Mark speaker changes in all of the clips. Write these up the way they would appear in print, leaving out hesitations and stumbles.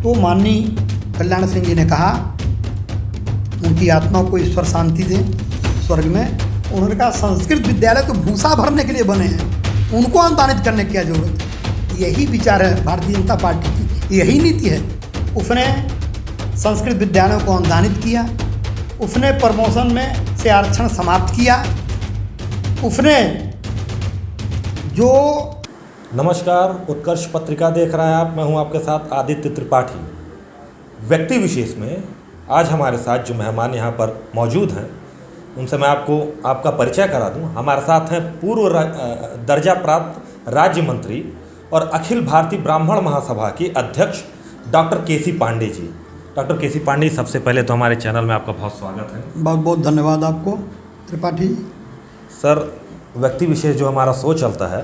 Speaker 1: तो माननीय कल्याण सिंह जी ने कहा, उनकी आत्मा को ईश्वर शांति दे स्वर्ग में। उन्होंने कहा संस्कृत विद्यालय तो भूसा भरने के लिए बने हैं, उनको अनुदानित करने की क्या जरूरत है। यही विचार है भारतीय जनता पार्टी की, यही नीति है। उसने संस्कृत विद्यालयों को अनुदानित किया, उसने प्रमोशन में से आरक्षण समाप्त किया, उसने जो
Speaker 2: नमस्कार, उत्कर्ष पत्रिका देख रहे हैं आप। मैं हूं आपके साथ आदित्य त्रिपाठी। व्यक्ति विशेष में आज हमारे साथ जो मेहमान यहां पर मौजूद हैं, उनसे मैं आपका परिचय करा दूं। हमारे साथ हैं पूर्व दर्जा प्राप्त राज्य मंत्री और अखिल भारतीय ब्राह्मण महासभा के अध्यक्ष डॉक्टर केसी पांडे जी। डॉक्टर केसी पांडे, सबसे पहले तो हमारे चैनल में आपका बहुत स्वागत है।
Speaker 1: बहुत बहुत धन्यवाद आपको त्रिपाठी जी।
Speaker 2: सर, व्यक्ति विशेष जो हमारा शो चलता है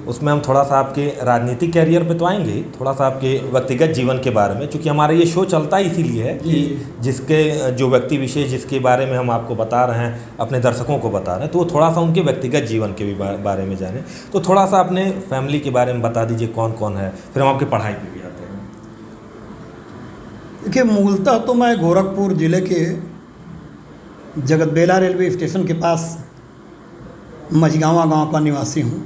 Speaker 2: उसमें हम थोड़ा सा आपके राजनीतिक कैरियर पे तो आएंगे, थोड़ा सा आपके व्यक्तिगत जीवन के बारे में, क्योंकि हमारा ये शो चलता ही इसीलिए है कि जिसके जो व्यक्ति विशेष जिसके बारे में हम आपको बता रहे हैं, अपने दर्शकों को बता रहे हैं, तो वो थोड़ा सा उनके व्यक्तिगत जीवन के भी बारे में जाने। तो थोड़ा सा अपने फैमिली के बारे में बता दीजिए, कौन कौन है, फिर हम आपकी पढ़ाई पर भी आते हैं।
Speaker 1: देखिए, मूलतः तो मैं गोरखपुर ज़िले के जगतबेला रेलवे स्टेशन के पास मझगाँव गांव का निवासी हूं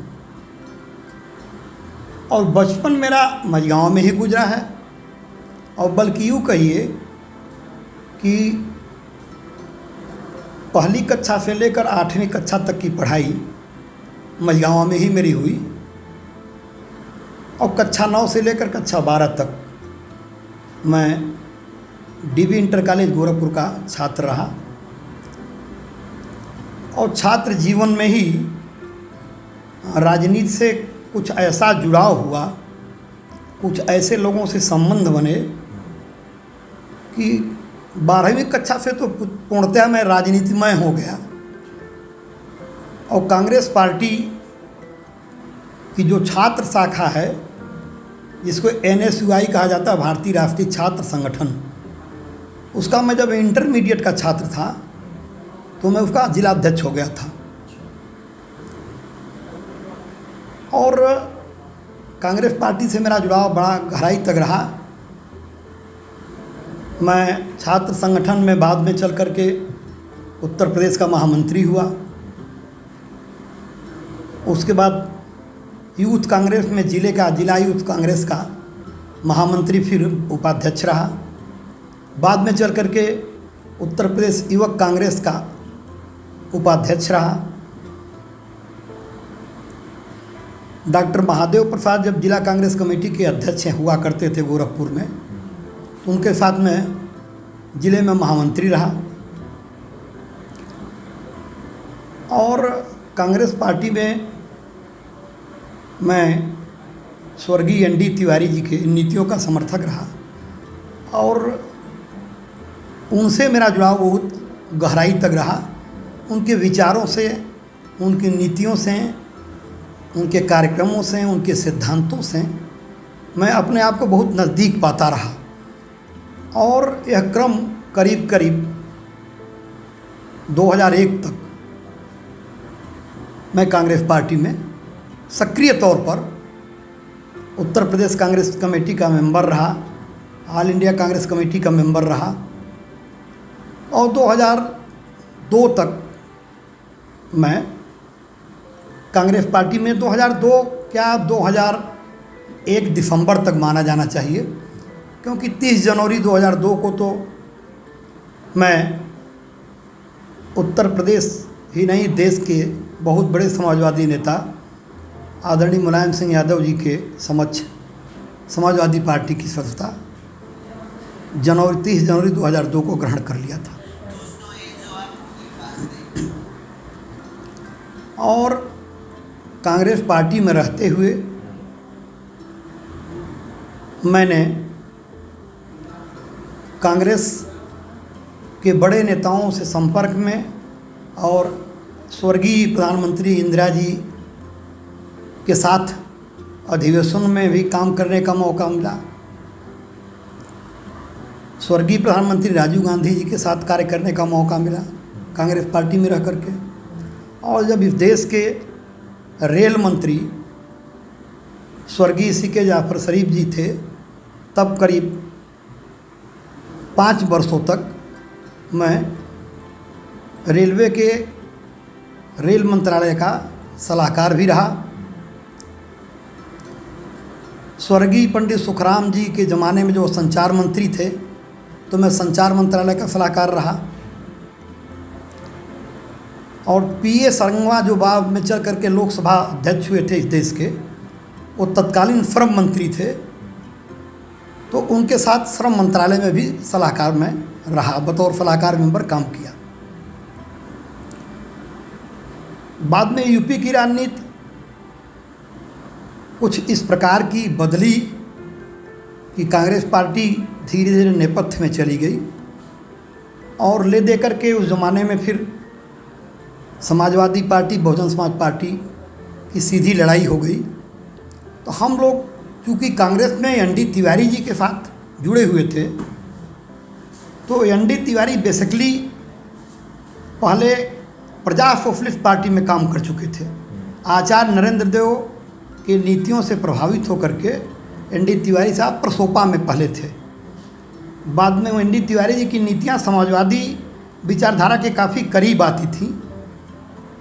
Speaker 1: और बचपन मेरा मझगाँव में ही गुजरा है। और बल्कि यूँ कहिए कि पहली कक्षा से लेकर 8वीं कक्षा तक की पढ़ाई मझगाँव में ही मेरी हुई और कक्षा 9 से लेकर कक्षा 12 तक मैं डीबी इंटर कॉलेज गोरखपुर का छात्र रहा। और छात्र जीवन में ही राजनीति से कुछ ऐसा जुड़ाव हुआ, कुछ ऐसे लोगों से संबंध बने कि 12वीं कक्षा से तो पूर्णतः मैं राजनीतिमय हो गया। और कांग्रेस पार्टी की जो छात्र शाखा है, जिसको NSUI कहा जाता है, भारतीय राष्ट्रीय छात्र संगठन, उसका मैं जब इंटरमीडिएट का छात्र था तो मैं उसका जिला अध्यक्ष हो गया था। और कांग्रेस पार्टी से मेरा जुड़ाव बड़ा गहराई तक रहा। मैं छात्र संगठन में बाद में चल कर के उत्तर प्रदेश का महामंत्री हुआ। उसके बाद यूथ कांग्रेस में जिला यूथ कांग्रेस का महामंत्री, फिर उपाध्यक्ष रहा। बाद में चल कर के उत्तर प्रदेश युवक कांग्रेस का उपाध्यक्ष रहा। डॉक्टर महादेव प्रसाद जब जिला कांग्रेस कमेटी के अध्यक्ष हुआ करते थे गोरखपुर में, तो उनके साथ में जिले में महामंत्री रहा। और कांग्रेस पार्टी में मैं स्वर्गीय ND तिवारी जी के नीतियों का समर्थक रहा और उनसे मेरा जुड़ाव बहुत गहराई तक रहा। उनके विचारों से, उनकी नीतियों से, उनके कार्यक्रमों से, उनके सिद्धांतों से मैं अपने आप को बहुत नज़दीक पाता रहा। और यह क्रम करीब करीब 2001 तक मैं कांग्रेस पार्टी में सक्रिय तौर पर उत्तर प्रदेश कांग्रेस कमेटी का मेंबर रहा, ऑल इंडिया कांग्रेस कमेटी का मेंबर रहा। और 2002 तक मैं कांग्रेस पार्टी में 2001 दिसंबर तक माना जाना चाहिए, क्योंकि 30 जनवरी 2002 को तो मैं उत्तर प्रदेश ही नहीं, देश के बहुत बड़े समाजवादी नेता आदरणीय मुलायम सिंह यादव जी के समक्ष समाजवादी पार्टी की सदस्यता 30 जनवरी 2002 को ग्रहण कर लिया था। और कांग्रेस पार्टी में रहते हुए मैंने कांग्रेस के बड़े नेताओं से संपर्क में और स्वर्गीय प्रधानमंत्री इंदिरा जी के साथ अधिवेशन में भी काम करने का मौका मिला। स्वर्गीय प्रधानमंत्री राजीव गांधी जी के साथ कार्य करने का मौका मिला कांग्रेस पार्टी में रह करके। और जब इस देश के रेल मंत्री स्वर्गीय CK जाफर शरीफ जी थे, तब करीब 5 वर्षों तक मैं रेलवे के रेल मंत्रालय का सलाहकार भी रहा। स्वर्गीय पंडित सुखराम जी के ज़माने में जो संचार मंत्री थे तो मैं संचार मंत्रालय का सलाहकार रहा। और पीए संगवा जो बाद में चल करके लोकसभा अध्यक्ष हुए थे इस देश के, वो तत्कालीन श्रम मंत्री थे, तो उनके साथ श्रम मंत्रालय में भी सलाहकार में रहा, बतौर सलाहकार मेंबर काम किया। बाद में यूपी की राजनीति कुछ इस प्रकार की बदली कि कांग्रेस पार्टी धीरे धीरे नेपथ्य में चली गई और ले दे करके उस ज़माने में फिर समाजवादी पार्टी, बहुजन समाज पार्टी की सीधी लड़ाई हो गई। तो हम लोग चूँकि कांग्रेस में एन.डी. तिवारी जी के साथ जुड़े हुए थे, तो एन.डी. तिवारी बेसिकली पहले प्रजा सोशलिस्ट पार्टी में काम कर चुके थे। आचार्य नरेंद्र देव के नीतियों से प्रभावित होकर के एन.डी. तिवारी साहब प्रसोपा में पहले थे। बाद में एन.डी. तिवारी जी की नीतियां समाजवादी विचारधारा के काफ़ी करीब आती थी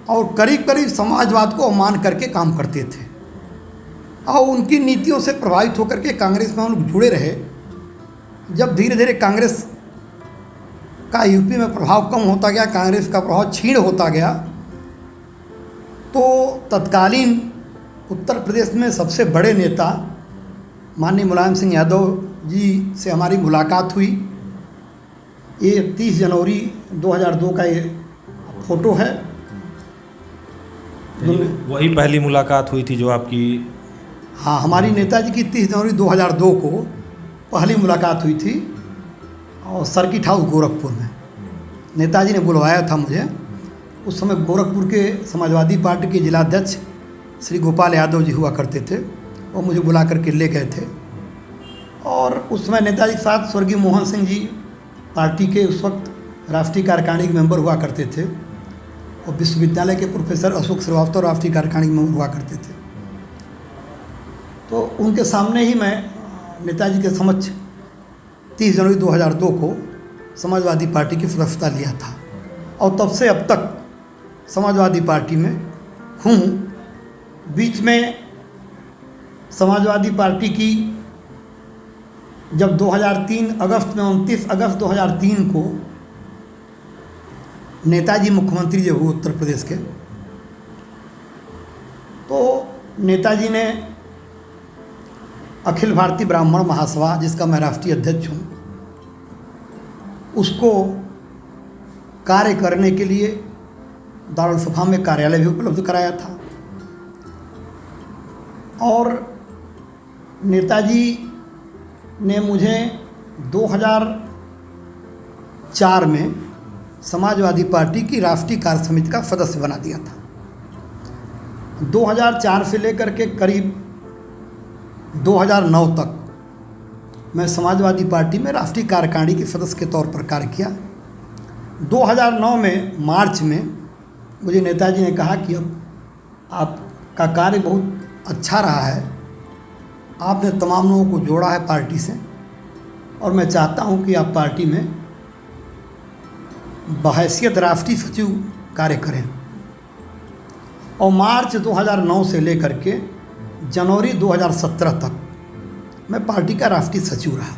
Speaker 1: और करीब करीब समाजवाद को मान करके काम करते थे, और उनकी नीतियों से प्रभावित होकर के कांग्रेस में हम लोग जुड़े रहे। जब धीरे धीरे कांग्रेस का यूपी में प्रभाव कम होता गया, कांग्रेस का प्रभाव क्षीण होता गया, तो तत्कालीन उत्तर प्रदेश में सबसे बड़े नेता माननीय मुलायम सिंह यादव जी से हमारी मुलाकात हुई। ये 30 जनवरी 2002 का ये फ़ोटो है।
Speaker 2: वही पहली मुलाकात हुई थी जो आपकी?
Speaker 1: हाँ, हमारी नेताजी की 30 जनवरी 2002 को पहली मुलाकात हुई थी और सर्किट हाउस गोरखपुर में। नेताजी ने बुलवाया था मुझे। उस समय गोरखपुर के समाजवादी पार्टी के जिलाध्यक्ष श्री गोपाल यादव जी हुआ करते थे, और मुझे बुला करके ले गए थे। और उस समय नेताजी के साथ स्वर्गीय मोहन सिंह जी पार्टी के उस वक्त राष्ट्रीय कार्यकारिणी के मेंबर हुआ करते थे, और विश्वविद्यालय के प्रोफेसर अशोक श्रीवास्तव राष्ट्रीय कार्यकारिणी में हुआ करते थे। तो उनके सामने ही मैं नेताजी के समक्ष 30 जनवरी 2002 को समाजवादी पार्टी की सदस्यता लिया था, और तब से अब तक समाजवादी पार्टी में हूँ। बीच में समाजवादी पार्टी की जब 2003 अगस्त में 29 अगस्त 2003 को नेताजी मुख्यमंत्री जब हुए उत्तर प्रदेश के, तो नेताजी ने अखिल भारतीय ब्राह्मण महासभा, जिसका मैं राष्ट्रीय अध्यक्ष हूँ, उसको कार्य करने के लिए दारुल-फुक़हा में कार्यालय भी उपलब्ध कराया था। और नेताजी ने मुझे 2004 में समाजवादी पार्टी की राष्ट्रीय कार्य समिति का सदस्य बना दिया था। 2004 से लेकर के करीब 2009 तक मैं समाजवादी पार्टी में राष्ट्रीय कार्यकारिणी के सदस्य के तौर पर कार्य किया। 2009 में मार्च में मुझे नेताजी ने कहा कि अब आपका कार्य बहुत अच्छा रहा है, आपने तमाम लोगों को जोड़ा है पार्टी से, और मैं चाहता हूं कि आप पार्टी में बहैसियत राष्ट्रीय सचिव कार्य करें। और मार्च 2009 से लेकर के जनवरी 2017 तक मैं पार्टी का राष्ट्रीय सचिव रहा।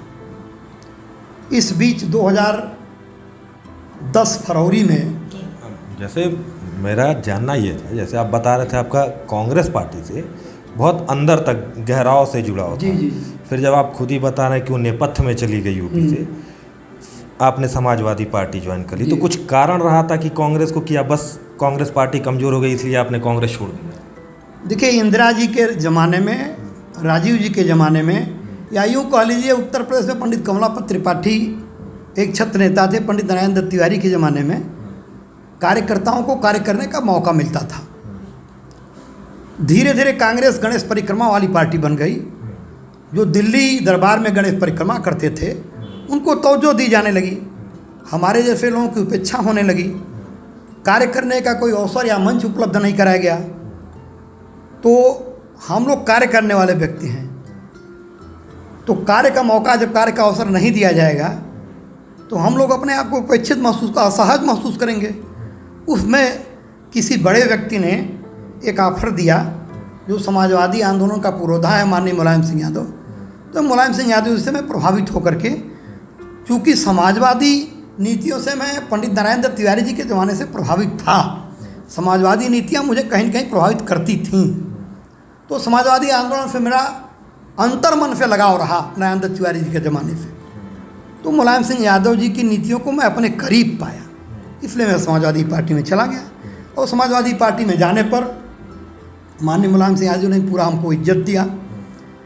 Speaker 1: इस बीच 2010 फरवरी में,
Speaker 2: जैसे मेरा जानना ये था, जैसे आप बता रहे थे आपका कांग्रेस पार्टी से बहुत अंदर तक गहराव से जुड़ा होता
Speaker 1: जी जी,
Speaker 2: फिर जब आप खुद ही बता रहे हैं कि वो नेपथ्य में चली गई यूपी से, आपने समाजवादी पार्टी ज्वाइन कर ली, तो कुछ कारण रहा था कि कांग्रेस को, किया बस कांग्रेस पार्टी कमज़ोर हो गई इसलिए आपने कांग्रेस छोड़ दिया?
Speaker 1: देखिए, इंदिरा जी के ज़माने में, राजीव जी के ज़माने में, या यूँ कह लीजिए उत्तर प्रदेश में पंडित कमलापत त्रिपाठी एक छत्र नेता थे। पंडित नारायण दत्त तिवारी के ज़माने में कार्यकर्ताओं को कार्य करने का मौका मिलता था। धीरे धीरे कांग्रेस गणेश परिक्रमा वाली पार्टी बन गई। जो दिल्ली दरबार में गणेश परिक्रमा करते थे उनको तवज्जो दी जाने लगी, हमारे जैसे लोगों की उपेक्षा होने लगी, कार्य करने का कोई अवसर या मंच उपलब्ध नहीं कराया गया। तो हम लोग कार्य करने वाले व्यक्ति हैं, तो कार्य का मौका, जब कार्य का अवसर नहीं दिया जाएगा तो हम लोग अपने आप को उपेक्षित महसूस असहज महसूस करेंगे। उसमें किसी बड़े व्यक्ति ने एक ऑफर दिया, जो समाजवादी आंदोलन का पुरोधा है माननीय मुलायम सिंह यादव। तो मुलायम सिंह यादव से मैं प्रभावित होकर के, चूँकि समाजवादी नीतियों से मैं पंडित नारायण दत्त तिवारी जी के ज़माने से प्रभावित था, समाजवादी नीतियाँ मुझे कहीं न कहीं प्रभावित करती थीं, तो समाजवादी आंदोलन से मेरा अंतर्मन से लगाव रहा नारायण दत्त तिवारी जी के ज़माने से। तो मुलायम सिंह यादव जी की नीतियों को मैं अपने करीब पाया, इसलिए मैं समाजवादी पार्टी में चला गया। और समाजवादी पार्टी में जाने पर माननीय मुलायम सिंह यादव ने पूरा हमको इज्जत दिया।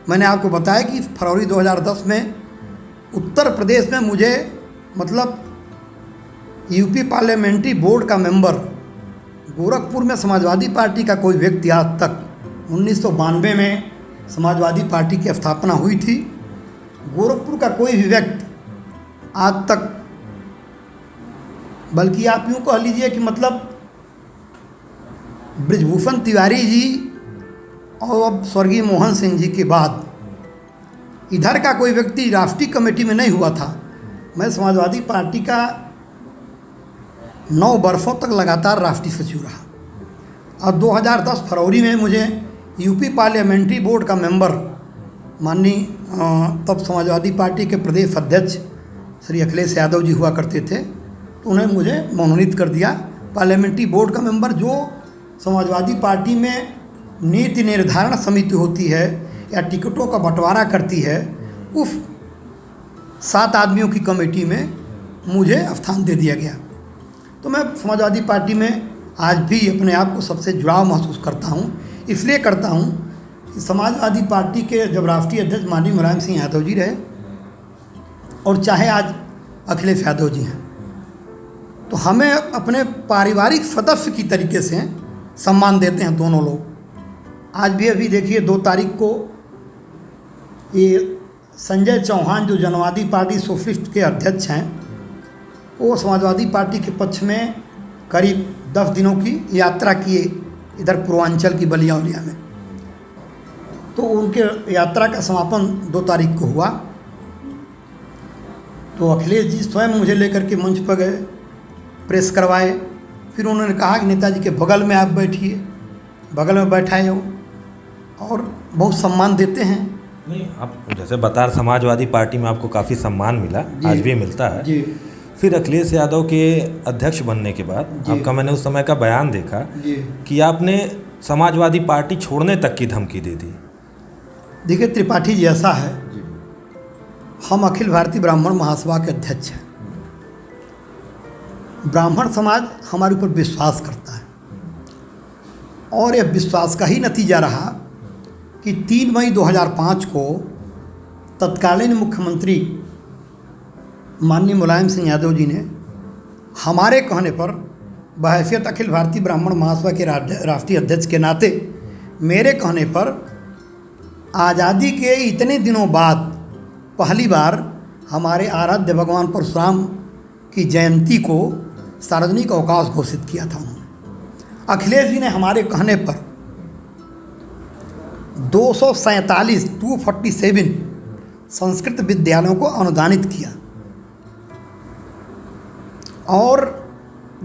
Speaker 1: मैंने आपको बताया कि फरवरी 2010 में उत्तर प्रदेश में मुझे मतलब यूपी पार्लियामेंट्री बोर्ड का मेंबर, गोरखपुर में समाजवादी पार्टी का कोई व्यक्ति आज तक, 1992 में समाजवादी पार्टी की स्थापना हुई थी, गोरखपुर का कोई भी व्यक्ति आज तक, बल्कि आप यूँ कह लीजिए कि मतलब बृजभूषण तिवारी जी और अब स्वर्गीय मोहन सिंह जी के बाद इधर का कोई व्यक्ति राष्ट्रीय कमेटी में नहीं हुआ था। मैं समाजवादी पार्टी का 9 वर्षों तक लगातार राष्ट्रीय सचिव रहा और 2010 फरवरी में मुझे यूपी पार्लियामेंट्री बोर्ड का मेंबर माननीय तब समाजवादी पार्टी के प्रदेश अध्यक्ष श्री अखिलेश यादव जी हुआ करते थे, तो उन्होंने मुझे मनोनीत कर दिया पार्लियामेंट्री बोर्ड का मेंबर। जो समाजवादी पार्टी में नीति निर्धारण समिति होती है या टिकटों का बंटवारा करती है, उस 7 आदमियों की कमेटी में मुझे स्थान दे दिया गया। तो मैं समाजवादी पार्टी में आज भी अपने आप को सबसे जुड़ाव महसूस करता हूँ। इसलिए करता हूँ कि समाजवादी पार्टी के जब राष्ट्रीय अध्यक्ष माननीय मुलायम सिंह यादव जी रहे और चाहे आज अखिलेश यादव जी हैं, तो हमें अपने पारिवारिक सदस्य की तरीके से सम्मान देते हैं दोनों लोग। आज भी अभी देखिए 2 तारीख को ये संजय चौहान जो जनवादी पार्टी सोशलिस्ट के अध्यक्ष हैं, वो समाजवादी पार्टी के पक्ष में करीब 10 दिनों की यात्रा किए इधर पूर्वांचल की बलिया उलिया में। तो उनके यात्रा का समापन 2 तारीख को हुआ। तो अखिलेश जी स्वयं मुझे लेकर के मंच पर गए, प्रेस करवाए, फिर उन्होंने कहा कि नेताजी के बगल में आप बैठिए, बगल में बैठाए हो और बहुत सम्मान देते हैं।
Speaker 2: नहीं, आप जैसे बता रहे समाजवादी पार्टी में आपको काफ़ी सम्मान मिला, आज भी मिलता है
Speaker 1: जी।
Speaker 2: फिर अखिलेश यादव के अध्यक्ष बनने के बाद आपका मैंने उस समय का बयान देखा
Speaker 1: जी।
Speaker 2: कि आपने समाजवादी पार्टी छोड़ने तक की धमकी दे दी।
Speaker 1: देखिए त्रिपाठी जी, ऐसा है, हम अखिल भारतीय ब्राह्मण महासभा के अध्यक्ष हैं। ब्राह्मण समाज हमारे ऊपर विश्वास करता है और यह विश्वास का ही नतीजा रहा कि 3 मई 2005 को तत्कालीन मुख्यमंत्री माननीय मुलायम सिंह यादव जी ने हमारे कहने पर बहैसियत अखिल भारतीय ब्राह्मण महासभा के राष्ट्रीय अध्यक्ष के नाते मेरे कहने पर आज़ादी के इतने दिनों बाद पहली बार हमारे आराध्य भगवान परशुराम की जयंती को सार्वजनिक अवकाश घोषित किया था उन्होंने। अखिलेश जी ने हमारे कहने पर 247 संस्कृत विद्यालयों को अनुदानित किया। और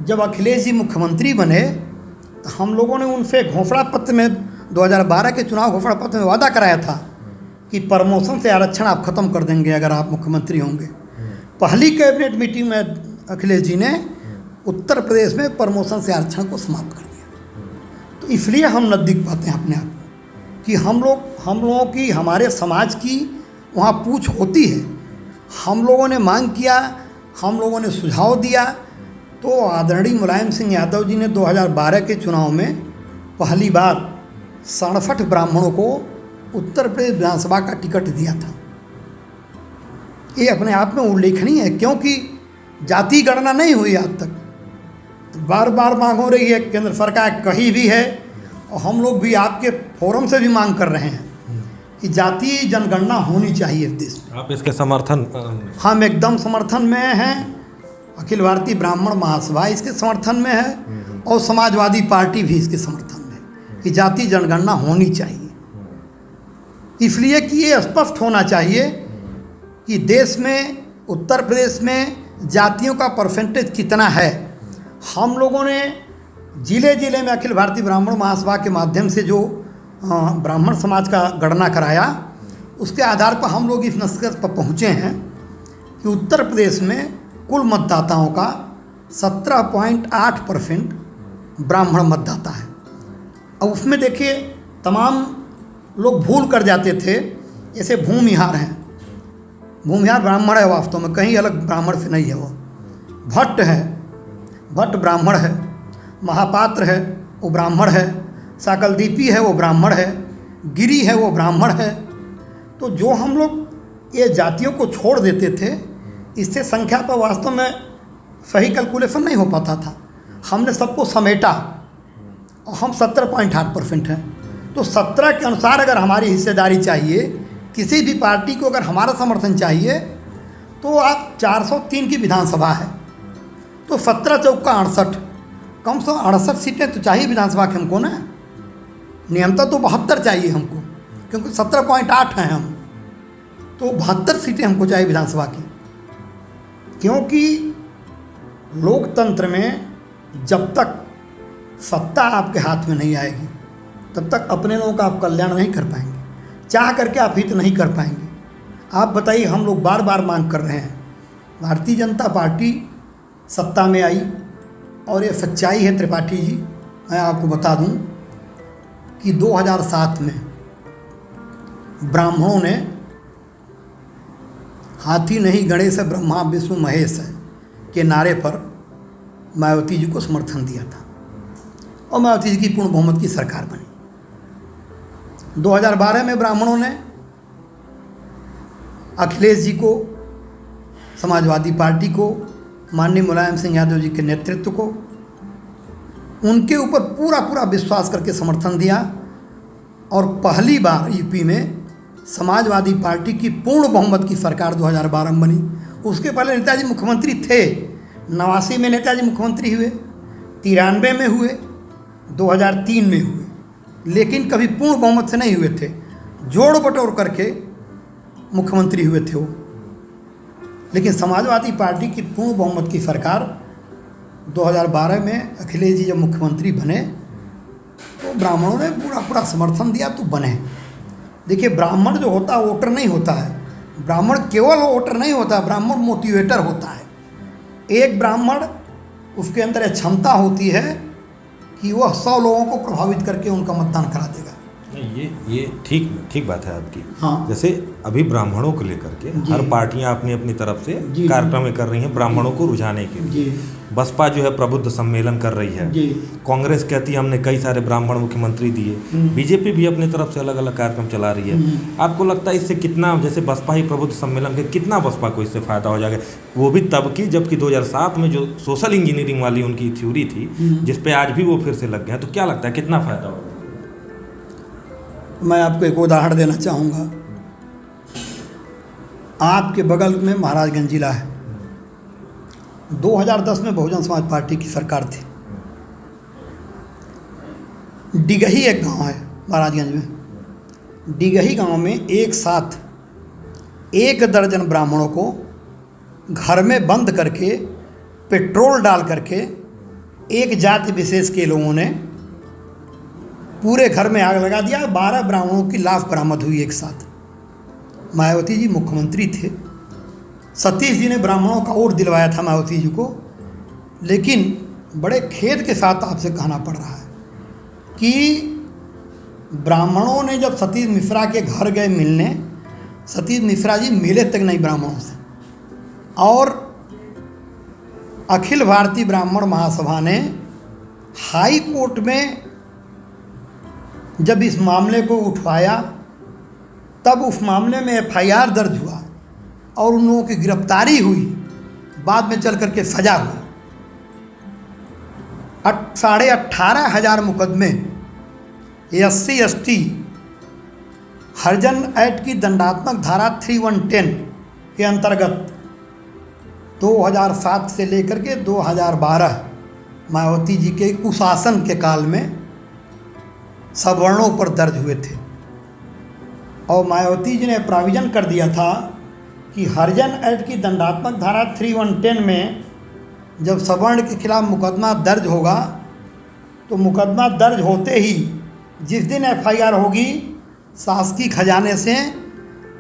Speaker 1: जब अखिलेश जी मुख्यमंत्री बने तो हम लोगों ने उनसे घोषणा पत्र में 2012 के चुनाव घोषणा पत्र में वादा कराया था कि प्रमोशन से आरक्षण आप ख़त्म कर देंगे अगर आप मुख्यमंत्री होंगे। पहली कैबिनेट मीटिंग में अखिलेश जी ने उत्तर प्रदेश में प्रमोशन से आरक्षण को समाप्त कर दिया। तो इसलिए हम नज़दीक पाते हैं अपने आप को कि हम लोगों की, हमारे समाज की वहाँ पूछ होती है। हम लोगों ने मांग किया, हम लोगों ने सुझाव दिया, तो आदरणीय मुलायम सिंह यादव जी ने 2012 के चुनाव में पहली बार 67 ब्राह्मणों को उत्तर प्रदेश विधानसभा का टिकट दिया था। ये अपने आप में उल्लेखनीय है, क्योंकि जाति गणना नहीं हुई आज तक। बार बार मांग हो रही है, केंद्र सरकार कही भी है और हम लोग भी आपके फोरम से भी मांग कर रहे हैं कि जातीय जनगणना होनी चाहिए इस देश में।
Speaker 2: आप इसके समर्थन?
Speaker 1: हम एकदम समर्थन में हैं। अखिल भारतीय ब्राह्मण महासभा इसके समर्थन में है और समाजवादी पार्टी भी इसके समर्थन में है कि जातीय जनगणना होनी चाहिए। इसलिए कि ये स्पष्ट होना चाहिए कि देश में, उत्तर प्रदेश में जातियों का परसेंटेज कितना है। हम लोगों ने ज़िले ज़िले में अखिल भारतीय ब्राह्मण महासभा के माध्यम से जो ब्राह्मण समाज का गणना कराया, उसके आधार पर हम लोग इस निष्कर्ष पर पहुँचे हैं कि उत्तर प्रदेश में कुल मतदाताओं का 17.8% ब्राह्मण मतदाता है। अब उसमें देखिए तमाम लोग भूल कर जाते थे, जैसे भूमिहार हैं, भूमिहार ब्राह्मण है वास्तव में, कहीं अलग ब्राह्मण से नहीं है वो। भट्ट है, भट्ट ब्राह्मण है। महापात्र है, वो ब्राह्मण है। साकलदीपी है, वो ब्राह्मण है। गिरी है, वो ब्राह्मण है। तो जो हम लोग ये जातियों को छोड़ देते थे, इससे संख्या पर वास्तव में सही कैलकुलेशन नहीं हो पाता था। हमने सबको समेटा और हम 17.8% हैं। तो 17 के अनुसार अगर हमारी हिस्सेदारी चाहिए, किसी भी पार्टी को अगर हमारा समर्थन चाहिए, तो आप 403 की विधानसभा है, तो 17 चौका 68, कम से कम 68 सीटें तो चाहिए विधानसभा के हमको ना। नियमता तो 72 चाहिए हमको, क्योंकि 17.8 हैं हम, तो 72 सीटें हमको चाहिए विधानसभा की। क्योंकि लोकतंत्र में जब तक सत्ता आपके हाथ में नहीं आएगी, तब तक अपने लोगों का आप कल्याण नहीं कर पाएंगे, चाह करके आप हित नहीं कर पाएंगे। आप बताइए, हम लोग बार बार मांग कर रहे हैं, भारतीय जनता पार्टी सत्ता में आई, और ये सच्चाई है त्रिपाठी जी, मैं आपको बता दूं कि 2007 में ब्राह्मणों ने हाथी नहीं गणेश है ब्रह्मा विष्णु महेश है के नारे पर मायावती जी को समर्थन दिया था, और मायावती जी की पूर्ण बहुमत की सरकार बनी। 2012 में ब्राह्मणों ने अखिलेश जी को, समाजवादी पार्टी को, माननीय मुलायम सिंह यादव जी के नेतृत्व को, उनके ऊपर पूरा विश्वास करके समर्थन दिया, और पहली बार यूपी में समाजवादी पार्टी की पूर्ण बहुमत की सरकार 2012 में बनी। उसके पहले नेताजी मुख्यमंत्री थे, 89 में नेताजी मुख्यमंत्री हुए, 93 में हुए, 2003 में हुए, लेकिन कभी पूर्ण बहुमत से नहीं हुए थे, जोड़ बटोर करके मुख्यमंत्री हुए थे वो। लेकिन समाजवादी पार्टी की पूर्ण बहुमत की सरकार 2012 में अखिलेश जी जब मुख्यमंत्री बने, तो ब्राह्मणों ने पूरा समर्थन दिया, तो बने। देखिए, ब्राह्मण जो होता है वोटर नहीं होता है, ब्राह्मण केवल वोटर नहीं होता, ब्राह्मण मोटिवेटर होता है। एक ब्राह्मण, उसके अंदर यह क्षमता होती है कि वह 100 लोगों को प्रभावित करके उनका मतदान करा देगा।
Speaker 2: ये ठीक बात है आपकी।
Speaker 1: हाँ।
Speaker 2: जैसे अभी ब्राह्मणों को लेकर के हर पार्टियां अपनी अपनी तरफ से कार्यक्रम कर रही हैं ब्राह्मणों को रुझाने के लिए। बसपा जो है प्रबुद्ध सम्मेलन कर रही है, कांग्रेस कहती है हमने कई सारे ब्राह्मण मुख्यमंत्री दिए, बीजेपी भी अपनी तरफ से अलग अलग कार्यक्रम चला रही है। आपको लगता है इससे कितना, जैसे बसपा ही प्रबुद्ध सम्मेलन के, कितना बसपा को इससे फायदा हो जाएगा? वो भी तब की जबकि 2007 में जो सोशल इंजीनियरिंग वाली उनकी थ्योरी थी, जिसपे आज भी वो फिर से लग गए हैं, तो क्या लगता है कितना फायदा होगा?
Speaker 1: मैं आपको एक उदाहरण देना चाहूँगा। आपके बगल में महाराजगंज जिला है, 2010 में बहुजन समाज पार्टी की सरकार थी। डिगही एक गांव है महाराजगंज में, डिगही गांव में एक साथ 1 दर्जन ब्राह्मणों को घर में बंद करके, पेट्रोल डाल करके, एक जाति विशेष के लोगों ने पूरे घर में आग लगा दिया। 12 ब्राह्मणों की लाश बरामद हुई एक साथ। मायावती जी मुख्यमंत्री थे, सतीश जी ने ब्राह्मणों का वोट दिलवाया था मायावती जी को। लेकिन बड़े खेद के साथ आपसे कहना पड़ रहा है कि ब्राह्मणों ने जब सतीश मिश्रा के घर गए मिलने, सतीश मिश्रा जी मिले तक नहीं ब्राह्मणों से। और अखिल भारतीय ब्राह्मण महासभा ने हाई कोर्ट में जब इस मामले को उठवाया, तब उस मामले में FIR दर्ज हुआ और उन लोगों की गिरफ्तारी हुई, बाद में चल करके सजा हुई। 18,500 मुकदमे SC ST हरिजन एक्ट की दंडात्मक धारा 3110 के अंतर्गत 2007 से लेकर के 2012 मायावती जी के कुशासन के काल में सवर्णों पर दर्ज हुए थे। और मायावती जी ने प्रोविज़न कर दिया था कि हरिजन एक्ट की दंडात्मक धारा 3110 में जब सवर्ण के खिलाफ मुकदमा दर्ज होगा तो मुकदमा दर्ज होते ही जिस दिन एफआईआर होगी शासकीय खजाने से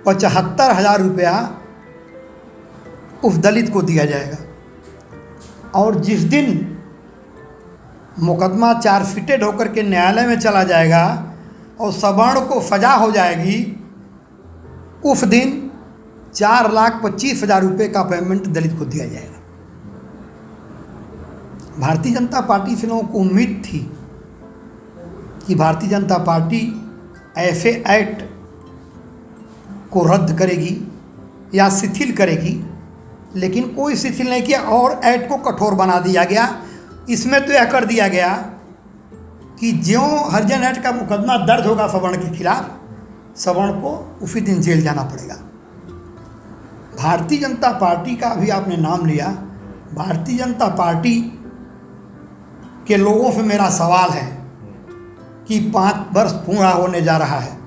Speaker 1: 75,000 रुपया उस दलित को दिया जाएगा। और जिस दिन मुकदमा चार्जशीटेड होकर के न्यायालय में चला जाएगा और सवर्ण को सजा हो जाएगी, उस दिन 4,25,000 रुपये का पेमेंट दलित को दिया जाएगा। भारतीय जनता पार्टी से लोगों को उम्मीद थी कि भारतीय जनता पार्टी ऐसे एक्ट को रद्द करेगी या शिथिल करेगी, लेकिन कोई शिथिल नहीं किया और एक्ट को कठोर बना दिया गया। इसमें तो यह कर दिया गया कि ज्यों हरिजन एक्ट का मुकदमा दर्ज होगा सवर्ण के खिलाफ, सवर्ण को उसी दिन जेल जाना पड़ेगा। भारतीय जनता पार्टी का भी आपने नाम लिया। भारतीय जनता पार्टी के लोगों से मेरा सवाल है कि 5 वर्ष पूरा होने जा रहा है।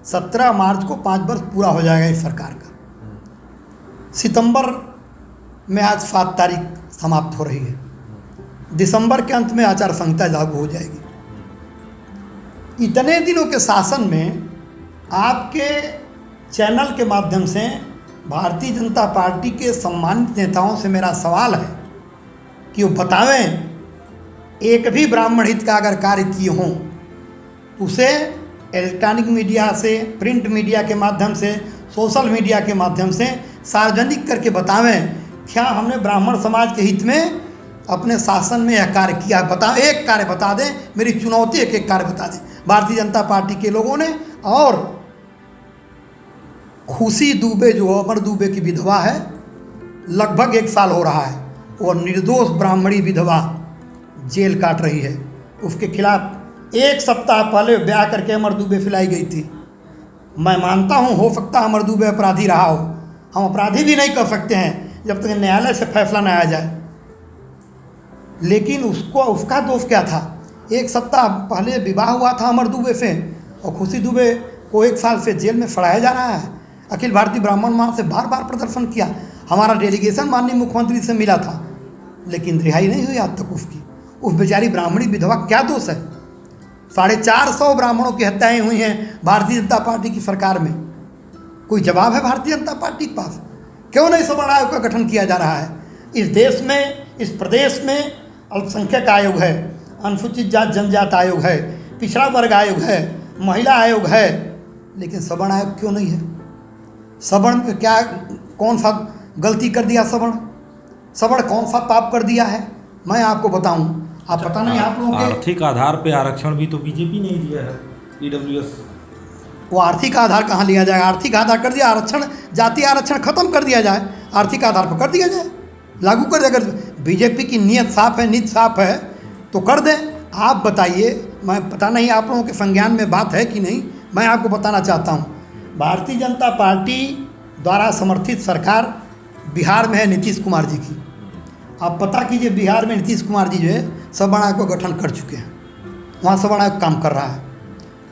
Speaker 1: 17 मार्च को 5 वर्ष पूरा हो जाएगा इस सरकार का। सितंबर में आज 7 तारीख समाप्त हो रही है। दिसंबर के अंत में आचार संहिता लागू हो जाएगी। इतने दिनों के शासन में आपके चैनल के माध्यम से भारतीय जनता पार्टी के सम्मानित नेताओं से मेरा सवाल है कि वो बतावें एक भी ब्राह्मण हित का अगर कार्य किए हों उसे इलेक्ट्रॉनिक मीडिया से, प्रिंट मीडिया के माध्यम से, सोशल मीडिया के माध्यम से सार्वजनिक करके बतावें क्या हमने ब्राह्मण समाज के हित में अपने शासन में यह कार्य किया। बता, एक कार्य बता दें। मेरी चुनौती एक कार्य बता दें भारतीय जनता पार्टी के लोगों ने। और खुशी दुबे जो अमर दुबे की विधवा है, लगभग 1 साल हो रहा है, वो निर्दोष ब्राह्मणी विधवा जेल काट रही है। उसके खिलाफ 1 सप्ताह पहले ब्याह करके अमर दुबे फैलाई गई थी। मैं मानता हूँ हो सकता अमर दुबे अपराधी रहा हो, हम अपराधी भी नहीं कर सकते हैं जब तक न्यायालय से फैसला न आ जाए, लेकिन उसका दोष क्या था? 1 सप्ताह पहले विवाह हुआ था अमर दुबे से और खुशी दुबे को 1 साल से जेल में सड़ाया जा रहा है। अखिल भारतीय ब्राह्मण महासभा से बार बार प्रदर्शन किया, हमारा डेलीगेशन माननीय मुख्यमंत्री से मिला था, लेकिन रिहाई नहीं हुई आज तक उसकी। उस बेचारी ब्राह्मणी विधवा क्या दोष है? 450 ब्राह्मणों की हत्याएं हुई हैं भारतीय जनता पार्टी की सरकार में। कोई जवाब है भारतीय जनता पार्टी के पास? क्यों नहीं सवर्ण आयोग का गठन किया जा रहा है? इस देश में, इस प्रदेश में अल्पसंख्यक आयोग है, अनुसूचित जाति जनजाति आयोग है, पिछड़ा वर्ग आयोग है, महिला आयोग है, लेकिन सवर्ण आयोग क्यों नहीं है? सवर्ण में क्या, कौन सा गलती कर दिया? सवर्ण कौन सा पाप कर दिया है? मैं आपको बताऊं, आप पता नहीं आप लोगों के
Speaker 2: आर्थिक आधार पे आरक्षण भी तो बीजेपी ने ही दिया है। ईडब्ल्यूएस
Speaker 1: वो आर्थिक आधार कहाँ लिया जाएगा? आर्थिक आधार कर दिया, आरक्षण, जाति आरक्षण खत्म कर दिया जाए, आर्थिक आधार पर कर दिया जाए, लागू कर दे। अगर बीजेपी की नीयत साफ है, नीति साफ है तो कर दें। आप बताइए, मैं पता नहीं आप लोगों के संज्ञान में बात है कि नहीं, मैं आपको बताना चाहता हूँ। भारतीय जनता पार्टी द्वारा समर्थित सरकार बिहार में है नीतीश कुमार जी की। आप पता कीजिए बिहार में नीतीश कुमार जी जो है सवर्ण आयोग का गठन कर चुके हैं, वहाँ सवर्ण आयोग काम कर रहा है।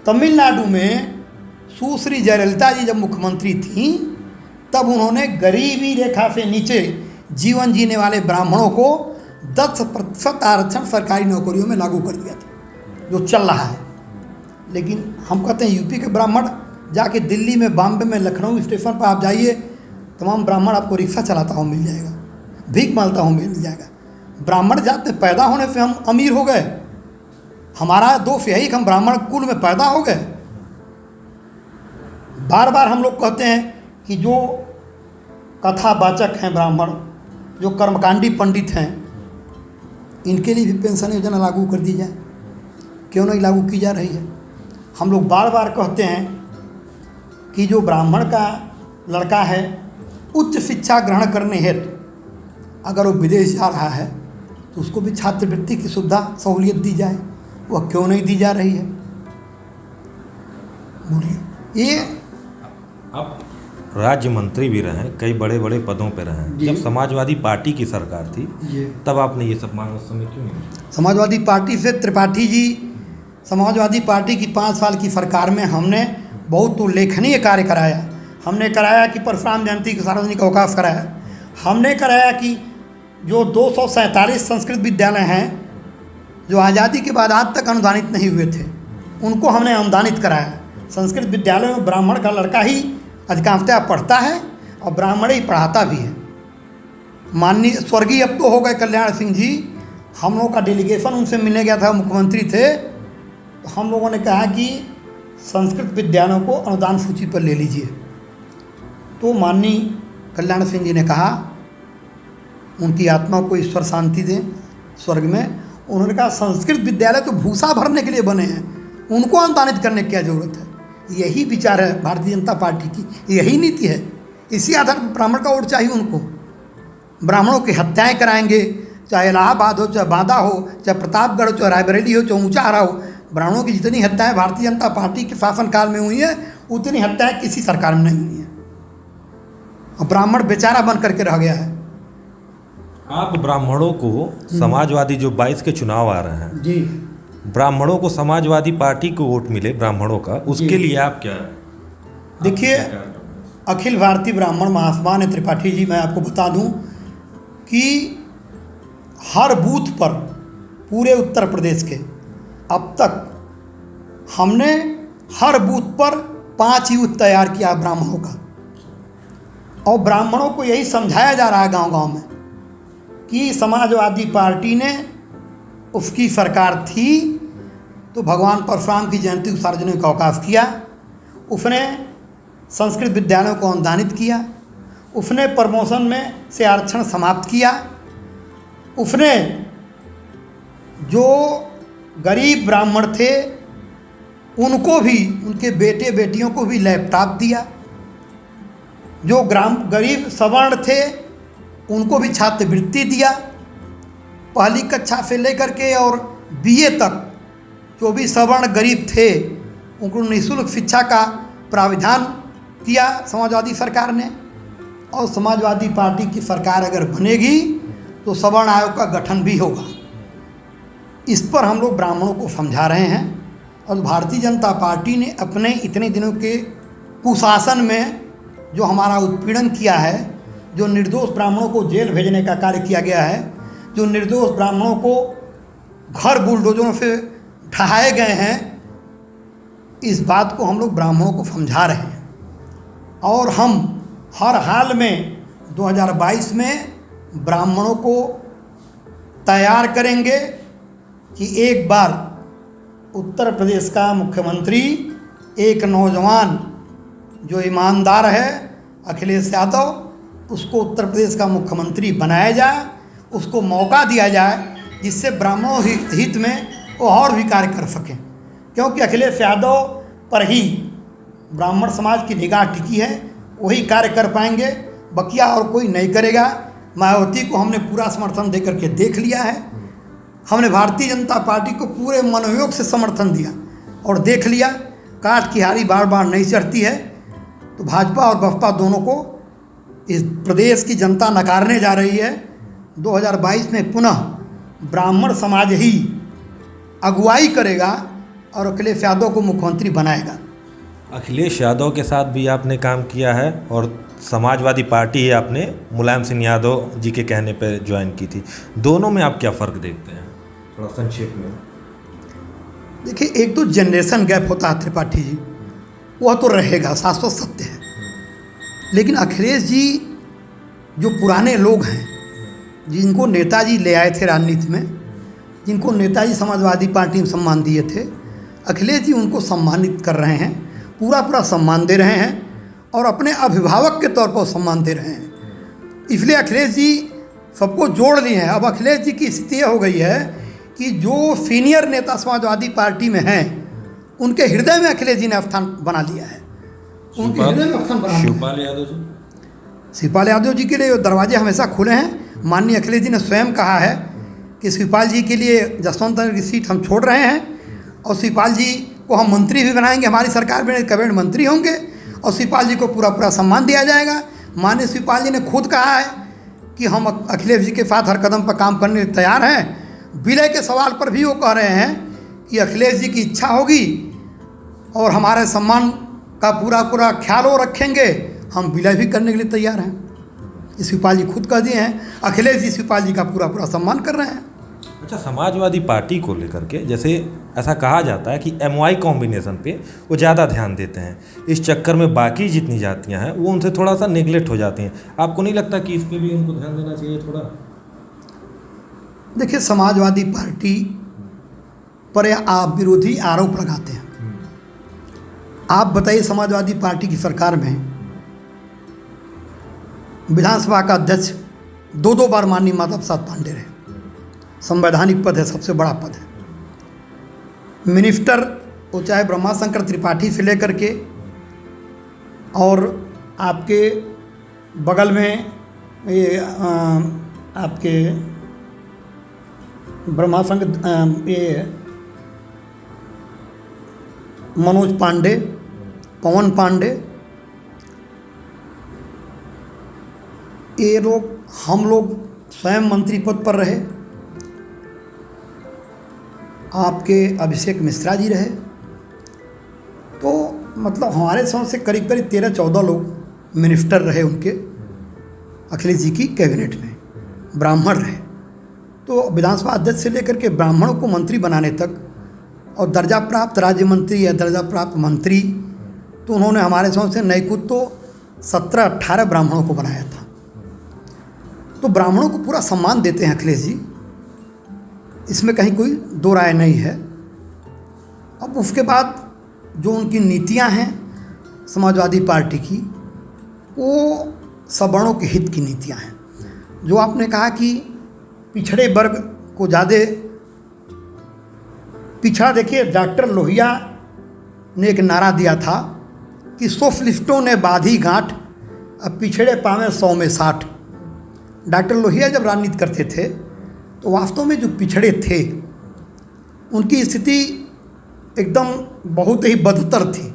Speaker 1: तमिलनाडु में सुश्री जयललिता जी जब मुख्यमंत्री थीं तब उन्होंने गरीबी रेखा से नीचे जीवन जीने वाले ब्राह्मणों को 10% आरक्षण सरकारी नौकरियों में लागू कर दिया था, जो चल रहा है। लेकिन हम कहते हैं यूपी के ब्राह्मण जाके दिल्ली में, बॉम्बे में, लखनऊ स्टेशन पर आप जाइए, तमाम ब्राह्मण आपको रिक्शा चलाता हुआ मिल जाएगा, भीख मांगता हुआ मिल जाएगा। ब्राह्मण जात में पैदा होने से हम अमीर हो गए? हमारा दोष यही कि हम ब्राह्मण कुल में पैदा हो गए। बार बार हम लोग कहते हैं कि जो कथावाचक हैं ब्राह्मण, जो कर्मकांडी पंडित हैं, इनके लिए भी पेंशन योजना लागू कर दी जाए। क्यों नहीं लागू की जा रही है? हम लोग बार बार कहते हैं कि जो ब्राह्मण का लड़का है उच्च शिक्षा ग्रहण करने हेतु अगर वो विदेश जा रहा है तो उसको भी छात्रवृत्ति की सुविधा, सहूलियत दी जाए। वह क्यों नहीं दी जा रही है? बोलिए। ये
Speaker 2: आप राज्य मंत्री भी रहे, कई बड़े बड़े पदों पे रहे। जब समाजवादी पार्टी की सरकार थी तब आपने ये सब मांग उस समय क्यों नहीं?
Speaker 1: समाजवादी पार्टी से त्रिपाठी जी, समाजवादी पार्टी की 5 साल की सरकार में हमने बहुत उल्लेखनीय कार्य कराया। हमने कराया कि परशुराम जयंती का सार्वजनिक अवकाश कराया, हमने कराया कि जो 247 संस्कृत विद्यालय हैं जो आज़ादी के बाद आज तक अनुदानित नहीं हुए थे, उनको हमने अनुदानित कराया। संस्कृत विद्यालय में ब्राह्मण का लड़का ही अधिकांशतः पढ़ता है और ब्राह्मण ही पढ़ाता भी है। माननीय स्वर्गीय अब तो हो गए कल्याण सिंह जी, हम लोगों का डेलीगेशन उनसे मिलने गया था, मुख्यमंत्री थे, तो हम लोगों ने कहा कि संस्कृत विद्यालयों को अनुदान सूची पर ले लीजिए। तो माननीय कल्याण सिंह जी ने कहा, उनकी आत्मा को ईश्वर शांति दें स्वर्ग में, उन्होंने कहा संस्कृत विद्यालय तो भूसा भरने के लिए बने हैं, उनको अनुदानित करने की क्या ज़रूरत है। यही विचार है भारतीय जनता पार्टी की, यही नीति है। इसी आधार पर ब्राह्मण का वोट चाहिए उनको। ब्राह्मणों की हत्याएं कराएंगे, चाहे इलाहाबाद हो, चाहे बांदा हो, चाहे प्रतापगढ़ हो, चाहे रायबरेली हो, चाहे ऊँचा हरा हो। ब्राह्मणों की जितनी हत्याएं भारतीय जनता पार्टी के शासनकाल में हुई हैं, उतनी हत्याएं किसी सरकार में नहीं हुई हैं। और ब्राह्मण बेचारा बन करके रह गया है।
Speaker 2: आप ब्राह्मणों को समाजवादी जो 22 के चुनाव आ रहे हैं
Speaker 1: जी,
Speaker 2: ब्राह्मणों को समाजवादी पार्टी को वोट मिले ब्राह्मणों का, उसके लिए आप क्या
Speaker 1: देखिए, अखिल भारतीय ब्राह्मण महासभा ने त्रिपाठी जी, मैं आपको बता दूं कि हर बूथ पर पूरे उत्तर प्रदेश के अब तक हमने हर बूथ पर 5 यूथ तैयार किया ब्राह्मणों का। और ब्राह्मणों को यही समझाया जा रहा है गांव-गांव में कि समाजवादी पार्टी ने, उसकी सरकार थी तो भगवान परशुराम की जयंती को सार्वजनिक अवकाश किया, उसने संस्कृत विद्यालयों को अनुदानित किया, उसने प्रमोशन में से आरक्षण समाप्त किया, उसने जो गरीब ब्राह्मण थे उनको भी, उनके बेटे बेटियों को भी लैपटॉप दिया, जो गरीब सवर्ण थे उनको भी छात्रवृत्ति दिया। पहली कक्षा से लेकर के और बीए तक जो भी सवर्ण गरीब थे उनको निःशुल्क शिक्षा का प्राविधान किया समाजवादी सरकार ने। और समाजवादी पार्टी की सरकार अगर बनेगी तो सवर्ण आयोग का गठन भी होगा। इस पर हम लोग ब्राह्मणों को समझा रहे हैं। और भारतीय जनता पार्टी ने अपने इतने दिनों के कुशासन में जो हमारा उत्पीड़न किया है, जो निर्दोष ब्राह्मणों को जेल भेजने का कार्य किया गया है, जो निर्दोष ब्राह्मणों को घर बुलडोजरों से ढहाए गए हैं, इस बात को हम लोग ब्राह्मणों को समझा रहे हैं। और हम हर हाल में 2022 में ब्राह्मणों को तैयार करेंगे कि एक बार उत्तर प्रदेश का मुख्यमंत्री एक नौजवान जो ईमानदार है अखिलेश यादव, उसको उत्तर प्रदेश का मुख्यमंत्री बनाया जाए, उसको मौका दिया जाए जिससे ब्राह्मणों हित में वो और भी कार्य कर सकें। क्योंकि अखिलेश यादव पर ही ब्राह्मण समाज की निगाह टिकी है, वही कार्य कर पाएंगे, बकिया और कोई नहीं करेगा। मायावती को हमने पूरा समर्थन दे करके देख लिया है, हमने भारतीय जनता पार्टी को पूरे मनोयोग से समर्थन दिया और देख लिया। काट की हारी बार बार नहीं चढ़ती है। तो भाजपा और बसपा दोनों को इस प्रदेश की जनता नकारने जा रही है। 2022 में पुनः ब्राह्मण समाज ही अगुवाई करेगा और अखिलेश यादव को मुख्यमंत्री बनाएगा।
Speaker 2: अखिलेश यादव के साथ भी आपने काम किया है और समाजवादी पार्टी ही आपने मुलायम सिंह यादव जी के कहने पर ज्वाइन की थी। दोनों में आप क्या फ़र्क देखते हैं, थोड़ा संक्षेप में?
Speaker 1: देखिए, एक तो जनरेशन गैप होता है त्रिपाठी जी, वह तो रहेगा, शाश्वत सत्य है। लेकिन अखिलेश जी जो पुराने लोग हैं, जिनको नेताजी ले आए थे राजनीति में, जिनको नेताजी समाजवादी पार्टी में सम्मान दिए थे, अखिलेश जी उनको सम्मानित कर रहे हैं, पूरा सम्मान दे रहे हैं और अपने अभिभावक के तौर पर सम्मान दे रहे हैं। इसलिए अखिलेश जी सबको जोड़ लिए हैं। अब अखिलेश जी की स्थिति हो गई है कि जो सीनियर नेता समाजवादी पार्टी में हैं, उनके हृदय में अखिलेश जी ने स्थान बना लिया है। उनके हृदय में स्थान बना लिया। शिवपाल यादव जी के लिए दरवाजे हमेशा खुले हैं। माननीय अखिलेश जी ने स्वयं कहा है कि शिवपाल जी के लिए जसवंत नगर की सीट हम छोड़ रहे हैं और शिवपाल जी को हम मंत्री भी बनाएंगे, हमारी सरकार में कैबिनेट मंत्री होंगे और शिवपाल जी को पूरा सम्मान दिया जाएगा। माननीय शिवपाल जी ने खुद कहा है कि हम अखिलेश जी के साथ हर कदम पर काम करने तैयार हैं। विलय के सवाल पर भी वो कह रहे हैं कि अखिलेश जी की इच्छा होगी और हमारे सम्मान का पूरा पूरा ख्याल वो रखेंगे, हम विलय भी करने के लिए तैयार हैं। शिवपाल जी खुद कह दिए हैं, अखिलेश जी शिवपाल जी का पूरा पूरा सम्मान कर रहे हैं।
Speaker 2: अच्छा, समाजवादी पार्टी को लेकर के जैसे ऐसा कहा जाता है कि MY कॉम्बिनेशन पे वो ज़्यादा ध्यान देते हैं, इस चक्कर में बाकी जितनी जातियां हैं वो उनसे थोड़ा सा नेगलेक्ट हो जाती हैं। आपको नहीं लगता कि इस पे भी उनको ध्यान देना चाहिए थोड़ा?
Speaker 1: देखिए, समाजवादी पार्टी पर आप विरोधी आरोप लगाते हैं। आप बताइए, समाजवादी पार्टी की सरकार में विधानसभा का अध्यक्ष दो बार माननीय माता प्रसाद पांडे रहे, संवैधानिक पद है, सबसे बड़ा पद है। मिनिस्टर वो चाहे ब्रह्माशंकर त्रिपाठी से लेकर के और आपके बगल में ये आपके ब्रह्माशंकर ये मनोज पांडे, पवन पांडे, ये लोग, हम लोग स्वयं मंत्री पद पर रहे। आपके अभिषेक मिश्रा जी रहे। तो मतलब हमारे समझ से करीब करीब 13-14 लोग मिनिस्टर रहे उनके, अखिलेश जी की कैबिनेट में ब्राह्मण रहे। तो विधानसभा अध्यक्ष से लेकर के ब्राह्मणों को मंत्री बनाने तक, और दर्जा प्राप्त राज्य मंत्री या दर्जा प्राप्त मंत्री, तो उन्होंने हमारे समझ से नहीं खुद तो 17-18 ब्राह्मणों को बनाया था। तो ब्राह्मणों को पूरा सम्मान देते हैं अखिलेश जी, इसमें कहीं कोई दो राय नहीं है। अब उसके बाद जो उनकी नीतियां हैं समाजवादी पार्टी की, वो सवर्णों के हित की नीतियां हैं। जो आपने कहा कि पिछड़े वर्ग को ज़्यादा पिछड़ा, देखिए डॉक्टर लोहिया ने एक नारा दिया था कि सोशलिस्टों ने बांधी गांठ, अब पिछड़े पावे 100 में 60। डॉक्टर लोहिया जब राजनीति करते थे तो वास्तव में जो पिछड़े थे उनकी स्थिति एकदम बहुत ही बदतर थी।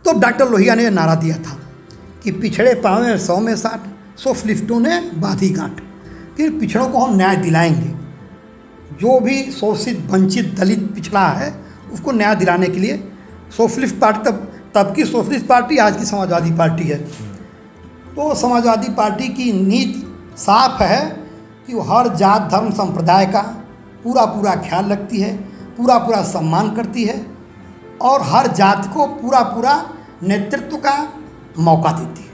Speaker 1: तो डॉक्टर लोहिया ने नारा दिया था कि पिछड़े पावे 100 में 60, सोशलिस्टों ने बांधी गांठ, कि पिछड़ों को हम न्याय दिलाएंगे। जो भी शोषित, वंचित, दलित, पिछड़ा है उसको न्याय दिलाने के लिए सोशलिस्ट पार्टी, तब की सोशलिस्ट पार्टी, आज की समाजवादी पार्टी है। तो समाजवादी पार्टी की नीति साफ है कि वो हर जात, धर्म, संप्रदाय का पूरा पूरा ख्याल रखती है, पूरा पूरा सम्मान करती है और हर जात को पूरा पूरा नेतृत्व का मौका देती है।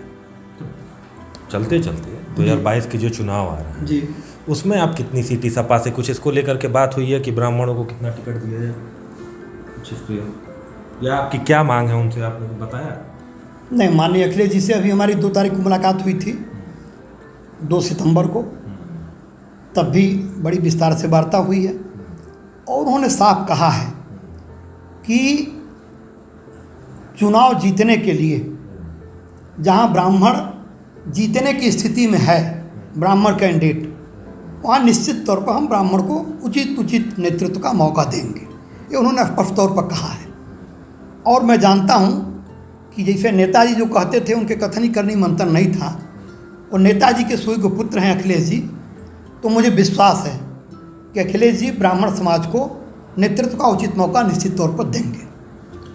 Speaker 2: चलते चलते 2022 के जो चुनाव आ रहा है
Speaker 1: जी,
Speaker 2: उसमें आप कितनी सीटें, सपा से कुछ इसको लेकर के बात हुई है कि ब्राह्मणों को कितना टिकट दिया जाए, कुछ इस पे, या आपकी क्या मांग है उनसे, आपने बताया?
Speaker 1: नहीं, माननीय अखिलेश जी से अभी हमारी 2 तारीख को मुलाकात हुई थी, 2 सितंबर को, तब भी बड़ी विस्तार से वार्ता हुई है और उन्होंने साफ कहा है कि चुनाव जीतने के लिए जहां ब्राह्मण जीतने की स्थिति में है, ब्राह्मण कैंडिडेट, वहाँ निश्चित तौर पर हम ब्राह्मण को उचित नेतृत्व का मौका देंगे, ये उन्होंने स्पष्ट तौर पर कहा है। और मैं जानता हूँ कि जैसे नेताजी जो कहते थे, उनके कथनी करनी मंत्र नहीं था, और नेताजी के सुयोग्य पुत्र हैं अखिलेश जी, तो मुझे विश्वास है कि अखिलेश जी ब्राह्मण समाज को नेतृत्व का उचित मौका निश्चित तौर पर देंगे।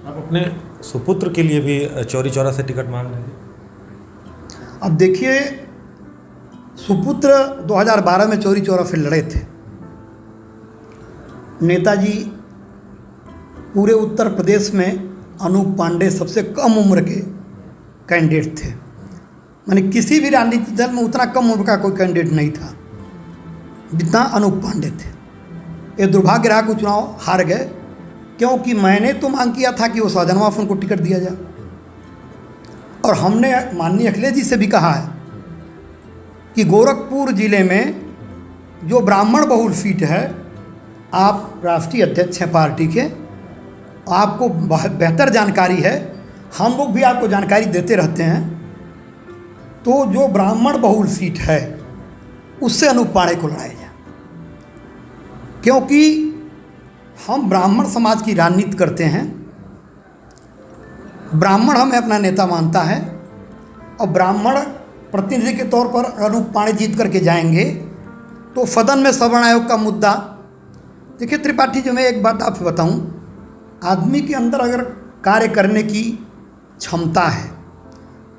Speaker 2: आप अपने सुपुत्र के लिए भी चौरी चौरा से टिकट मांग रहे हैं?
Speaker 1: अब देखिए, सुपुत्र 2012 में चौरी चौरा से लड़े थे। नेताजी पूरे उत्तर प्रदेश में अनूप पांडे सबसे कम उम्र के कैंडिडेट थे। माने किसी भी राजनीतिक दल में उतना कम उम्र का कोई कैंडिडेट नहीं था जितना अनूप पांडे थे। ये दुर्भाग्य रहा कि चुनाव हार गए, क्योंकि मैंने तो मांग किया था कि वो सौजन्यवा से उनको टिकट दिया जाए, और हमने माननीय अखिलेश जी से भी कहा है कि गोरखपुर जिले में जो ब्राह्मण बहुल सीट है, आप राष्ट्रीय अध्यक्ष हैं पार्टी के, आपको बेहतर जानकारी है, हम लोग भी आपको जानकारी देते रहते हैं। तो जो ब्राह्मण बहुल सीट है उससे अनूप पांडे को लड़ाया जाए, क्योंकि हम ब्राह्मण समाज की राजनीति करते हैं, ब्राह्मण हमें अपना नेता मानता है, और ब्राह्मण प्रतिनिधि के तौर पर अनूप पांडे जीत करके जाएंगे तो सदन में सवर्ण आयोग का मुद्दा। देखिए त्रिपाठी जी, मैं एक बात आपसे बताऊं, आदमी के अंदर अगर कार्य करने की क्षमता है,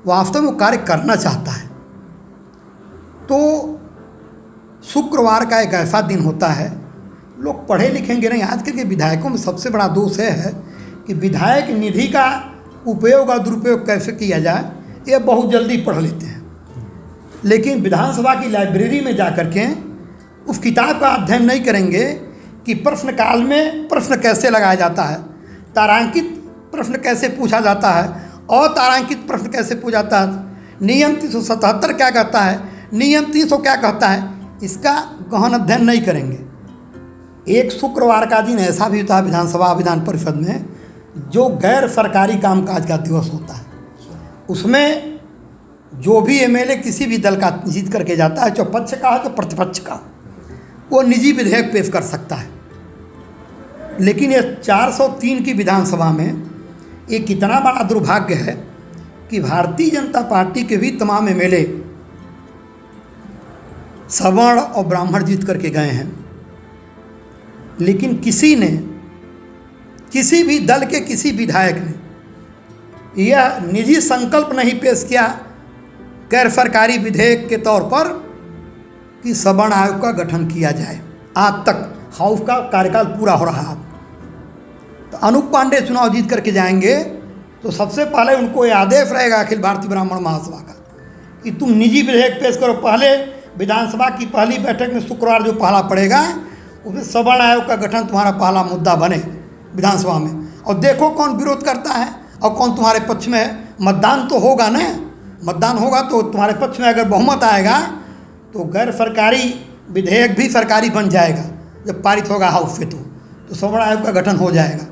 Speaker 1: वास्तव में वो कार्य करना चाहता है। तो शुक्रवार का एक ऐसा दिन होता है, लोग पढ़े लिखेंगे नहीं। आजकल के विधायकों में सबसे बड़ा दोष है कि विधायक निधि का उपयोग और दुरुपयोग कैसे किया जाए ये बहुत जल्दी पढ़ लेते हैं, लेकिन विधानसभा की लाइब्रेरी में जा कर के उस किताब का अध्ययन नहीं करेंगे कि प्रश्न काल में प्रश्न कैसे लगाया जाता है, तारांकित प्रश्न कैसे पूछा जाता है, अतारांकित प्रश्न कैसे पूछा जाता है, नियम 377 क्या कहता है, नियम 300 क्या कहता है, इसका गहन अध्ययन नहीं करेंगे। एक शुक्रवार का दिन ऐसा भी होता है विधानसभा विधान परिषद में जो गैर सरकारी कामकाज का दिवस होता है। उसमें जो भी एमएलए किसी भी दल का जीत करके जाता है, चाहे पक्ष का हो चाहे प्रतिपक्ष का, वो निजी विधेयक पेश कर सकता है। लेकिन ये 403 की विधानसभा में एक इतना बड़ा दुर्भाग्य है कि भारतीय जनता पार्टी के भी तमाम एमएलए सवर्ण और ब्राह्मण जीत करके गए हैं, लेकिन किसी ने, किसी भी दल के किसी विधायक ने यह निजी संकल्प नहीं पेश किया गैर सरकारी विधेयक के तौर पर कि सवर्ण आयोग का गठन किया जाए। आज तक हाउस का कार्यकाल पूरा हो रहा है। तो अनूप पांडे चुनाव जीत करके जाएंगे तो सबसे पहले उनको यह आदेश रहेगा अखिल भारतीय ब्राह्मण महासभा का कि तुम निजी विधेयक पेश करो। पहले विधानसभा की पहली बैठक में शुक्रवार जो पहला पड़ेगा उसमें सवर्ण आयोग का गठन तुम्हारा पहला मुद्दा बने विधानसभा में, और देखो कौन विरोध करता है और कौन तुम्हारे पक्ष में है। मतदान तो होगा ना, मतदान होगा तो तुम्हारे पक्ष में अगर बहुमत आएगा तो गैर सरकारी विधेयक भी सरकारी बन जाएगा जब पारित होगा हाउस से। तो सवर्ण आयोग का गठन हो जाएगा।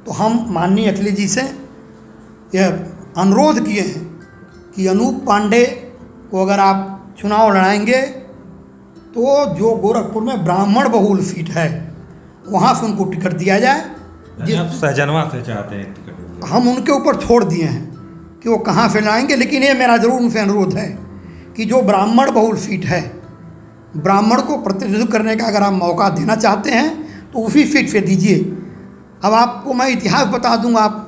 Speaker 1: तो हम माननीय अखिलेश जी से यह अनुरोध किए हैं कि अनूप पांडे को अगर आप चुनाव लड़ाएंगे तो जो गोरखपुर में ब्राह्मण बहुल सीट है वहाँ से उनको टिकट दिया जाए।
Speaker 2: आप सहजनवा से चाहते हैं टिकट?
Speaker 1: हम उनके ऊपर छोड़ दिए हैं कि वो कहाँ से लाएंगे, लेकिन ये मेरा ज़रूर उनसे अनुरोध है कि जो ब्राह्मण बहुल सीट है, ब्राह्मण को प्रतिनिधित्व करने का अगर आप मौका देना चाहते हैं तो उसी सीट से दीजिए। अब आपको मैं इतिहास बता दूंगा, आप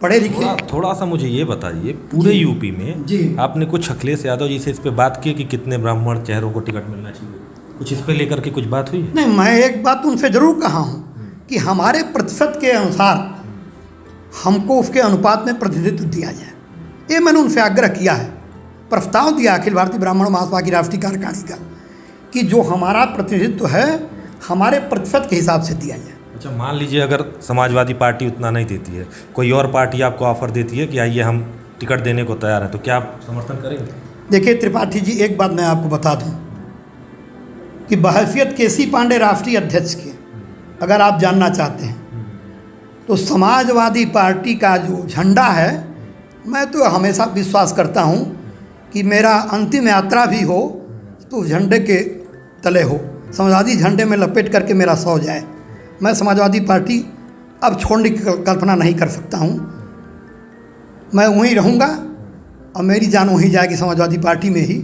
Speaker 1: पढ़े लिखे।
Speaker 2: थोड़ा सा मुझे ये बताइए, पूरे यूपी में
Speaker 1: जी
Speaker 2: आपने कुछ अखिलेश यादव जी से इस पे बात की कि कितने ब्राह्मण चेहरों को टिकट मिलना चाहिए, कुछ इस पे लेकर के कुछ बात हुई?
Speaker 1: नहीं, मैं एक बात उनसे ज़रूर कहा हूँ कि हमारे प्रतिशत के अनुसार हमको उसके अनुपात में प्रतिनिधित्व दिया जाए। ये मैंने उनसे आग्रह किया है, प्रस्ताव दिया अखिल भारतीय ब्राह्मण महासभा की राष्ट्रीय कार्यकारिणी का कि जो हमारा प्रतिनिधित्व है हमारे प्रतिशत के हिसाब से दिया जाए।
Speaker 2: अच्छा, मान लीजिए अगर समाजवादी पार्टी उतना नहीं देती है, कोई और पार्टी आपको ऑफर देती है कि आइए हम टिकट देने को तैयार हैं, तो क्या आप समर्थन करेंगे?
Speaker 1: देखिए त्रिपाठी जी, एक बात मैं आपको बता दूं कि बहैसियत केसी पांडे राष्ट्रीय अध्यक्ष के अगर आप जानना चाहते हैं तो समाजवादी पार्टी का जो झंडा है, मैं तो हमेशा विश्वास करता हूं कि मेरा अंतिम यात्रा भी हो तो झंडे के तले हो, समाजवादी झंडे में लपेट करके मेरा सौ जाए। मैं समाजवादी पार्टी अब छोड़ने की कल्पना नहीं कर सकता हूं। मैं वहीं रहूंगा और मेरी जान वहीं जाएगी समाजवादी पार्टी में ही।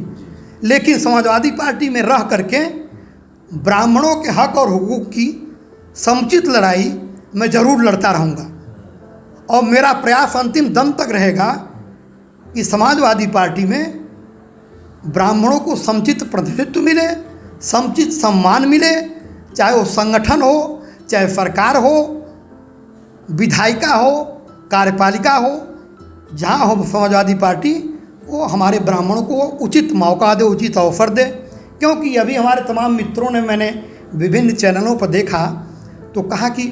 Speaker 1: लेकिन समाजवादी पार्टी में रह करके ब्राह्मणों के हक और हुकूक की समुचित लड़ाई मैं ज़रूर लड़ता रहूँगा, और मेरा प्रयास अंतिम दम तक रहेगा कि समाजवादी पार्टी में ब्राह्मणों को समुचित प्रतिनिधित्व मिले, समुचित सम्मान मिले, चाहे वो संगठन हो, चाहे सरकार हो, विधायिका हो, कार्यपालिका हो, जहाँ हो समाजवादी पार्टी वो हमारे ब्राह्मणों को उचित मौका दे, उचित अवसर दे। क्योंकि अभी हमारे तमाम मित्रों ने, मैंने विभिन्न चैनलों पर देखा तो कहा कि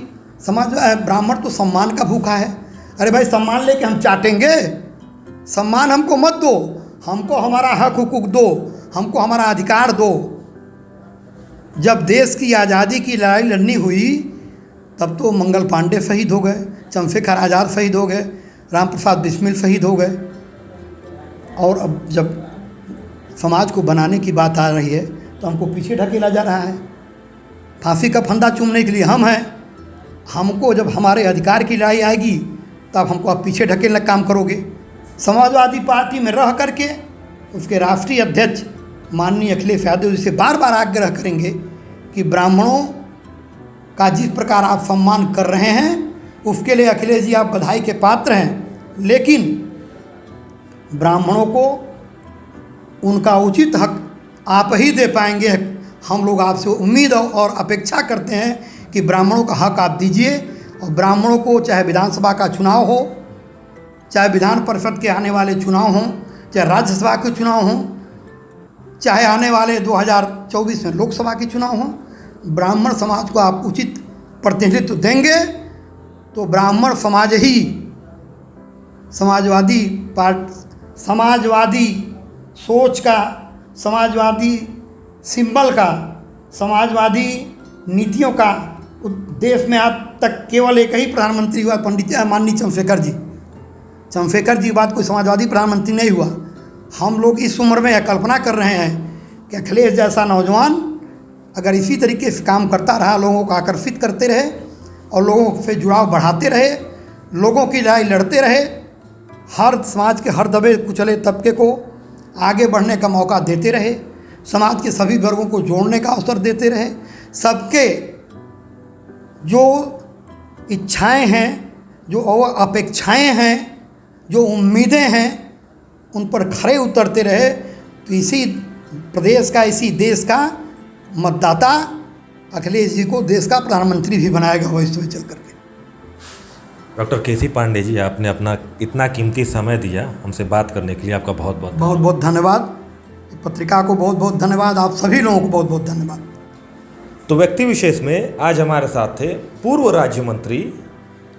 Speaker 1: ब्राह्मण तो सम्मान का भूखा है। अरे भाई, सम्मान लेके हम चाटेंगे? सम्मान हमको मत दो, हमको हमारा हक हुकूक दो, हमको हमारा अधिकार दो। जब देश की आज़ादी की लड़ाई लड़नी हुई तब तो मंगल पांडे शहीद हो गए, चंद्रशेखर आज़ाद शहीद हो गए, राम प्रसाद बिस्मिल शहीद हो गए, और अब जब समाज को बनाने की बात आ रही है तो हमको पीछे ढकेला जा रहा है। फांसी का फंदा चूमने के लिए हम हैं, हमको जब हमारे अधिकार की लड़ाई आएगी तब हमको आप पीछे ढकेलने का काम करोगे। समाजवादी पार्टी में रह करके उसके राष्ट्रीय अध्यक्ष माननीय अखिलेश यादव जी से बार बार आग्रह करेंगे कि ब्राह्मणों का जिस प्रकार आप सम्मान कर रहे हैं उसके लिए अखिलेश जी आप बधाई के पात्र हैं, लेकिन ब्राह्मणों को उनका उचित हक आप ही दे पाएंगे। हम लोग आपसे उम्मीद और अपेक्षा करते हैं कि ब्राह्मणों का हक आप दीजिए, और ब्राह्मणों को चाहे विधानसभा का चुनाव हो, चाहे विधान परिषद के आने वाले चुनाव हों, चाहे राज्यसभा के चुनाव हों, चाहे आने वाले 2024 में लोकसभा के चुनाव हों, ब्राह्मण समाज को आप उचित प्रतिनिधित्व देंगे तो ब्राह्मण समाज ही समाजवादी सोच का, समाजवादी सिंबल का, समाजवादी नीतियों का देश में आज तक केवल एक ही प्रधानमंत्री हुआ, पंडित माननीय चंद्रशेखर जी बाद कोई समाजवादी प्रधानमंत्री नहीं हुआ। हम लोग इस उम्र में यह कल्पना कर रहे हैं कि अखिलेश जैसा नौजवान अगर इसी तरीके से काम करता रहा, लोगों को आकर्षित करते रहे और लोगों से जुड़ाव बढ़ाते रहे, लोगों की लड़ाई लड़ते रहे, हर समाज के हर दबे कुचले तबके को आगे बढ़ने का मौका देते रहे, समाज के सभी वर्गों को जोड़ने का अवसर देते रहे, सबके जो इच्छाएं हैं, जो अपेक्षाएं हैं, जो उम्मीदें हैं, उन पर खरे उतरते रहे, तो इसी प्रदेश का, इसी देश का मतदाता अखिलेश जी को देश का प्रधानमंत्री भी बनाएगा भविष्य में चल करके।
Speaker 2: डॉक्टर केसी पांडे जी, आपने अपना इतना कीमती समय दिया हमसे बात करने के लिए, आपका बहुत बहुत
Speaker 1: धन्यवाद। पत्रिका को बहुत बहुत धन्यवाद, आप सभी लोगों को बहुत बहुत धन्यवाद।
Speaker 2: तो व्यक्ति विशेष में आज हमारे साथ थे पूर्व राज्य मंत्री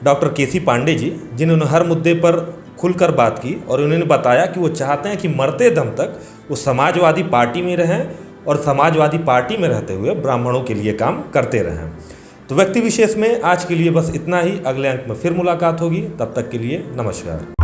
Speaker 2: डॉक्टर केसी पांडे जी, जिन्होंने हर मुद्दे पर खुलकर बात की और उन्होंने बताया कि वो चाहते हैं कि मरते दम तक वो समाजवादी पार्टी में रहें और समाजवादी पार्टी में रहते हुए ब्राह्मणों के लिए काम करते रहें। तो व्यक्ति विशेष में आज के लिए बस इतना ही। अगले अंक में फिर मुलाकात होगी, तब तक के लिए नमस्कार।